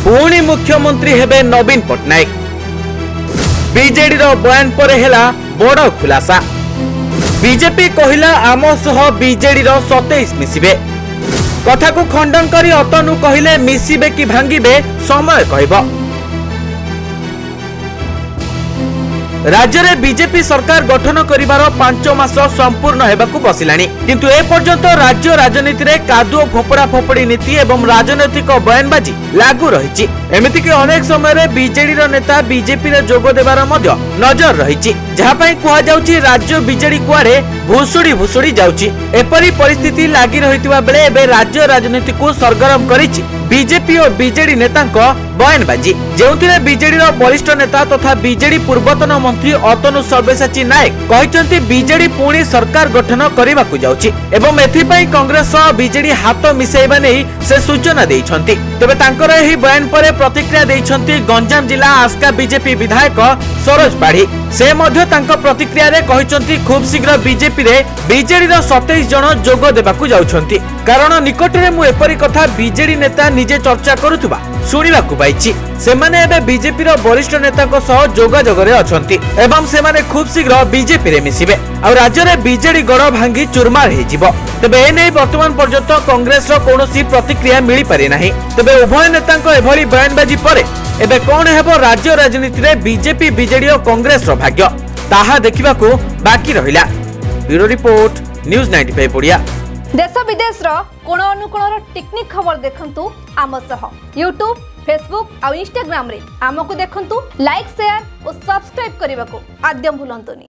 पुणी मुख्यमंत्री हेबे नवीन पट्टनायक। बीजेडी रो बयान पर हेला बड़ खुलासा। बीजेपी कहिला आम सह बीजेडी रो 27 मिसिबे। कथा को खंडन करी अतनु कहिले मिसिबे कि भांगिबे समय कहबो। राज्य में बीजेपी सरकार गठन करिवार 5 मास संपूर्ण हेबाकु बसिलानी, किंतु ए पर्यंत राज्य राजनीति रे कादुओ फोपड़ा फोपड़ी नीति एवं राजनैतिक बयानबाजी लागू रही। एमिति कि अनेक समय रे बीजेडी रो नेता बीजेपी रे जोग देबार मध्य नजर रही, जहा पई कुहा जाउची राज्य बीजेडी कुआरे भुसुड़ी भुसुड़ी जाउची। एपरी परिस्थिति लागी रहितबा बेले एबे राज्य राजनीति को सरगरम करिछि बीजेपी और बीजेडी नेतांको बयानबाजी, जेउथिरे बीजेडी रो वरिष्ठ नेता तथा बीजेडी पूर्वतन मंत्री अतनु सर्वेसाची नायक कहिसंती बीजेडी पुणी सरकार गठन करिबाकु जाउची एवं एथिपई कांग्रेस और बीजेडी हाथ मिसेइबा नै से सूचना दैछंती। तबे तांकर एही बयान परे प्रतिक्रिया दैछंती गंजाम जिला आस्का बीजेपी विधायक सरोज पाढ़ी। से मध्य तांको प्रतिक्रिया रे कहिसंती खूब शीघ्र बीजेपी रे बीजेडी रो 27 जन जोग देबाकु जाउछंती, कारण निकटरे मु एपरी कथा बीजेडी नेता निजे चर्चा करुथुबा सुनिबाकु पाइछि। सेमाने एबे बीजेपी रो वरिष्ठ नेताको सह जोगाजोग रे अछंती एवं सेमाने खूब शीघ्र बीजेपी रे मिसिबे आ राज्य रे बीजेडी गड़ भांगी चुरमार हे जिवो। तबे ए नै वर्तमान पर्यंत कांग्रेस रो कोनोसी प्रतिक्रिया मिली पारि नाही। तबे उभय नेताको एभली बयानबाजी परे एबे कोन हेबो राज्य राजनीति रे बीजेपी बीजेडी और कांग्रेस रो भाग्य ताहा देखिबाकू बाकी रहिला। Bureau report news 95 Odia. देश विदेश रो कोण अनुकोण टेक्निक खबर देखंतु आम सह यूट्यूब फेसबुक और इंस्टाग्राम रे आमको देखंतु लाइक शेयर और सब्सक्राइब करने को आद्यम भूलंतुनी।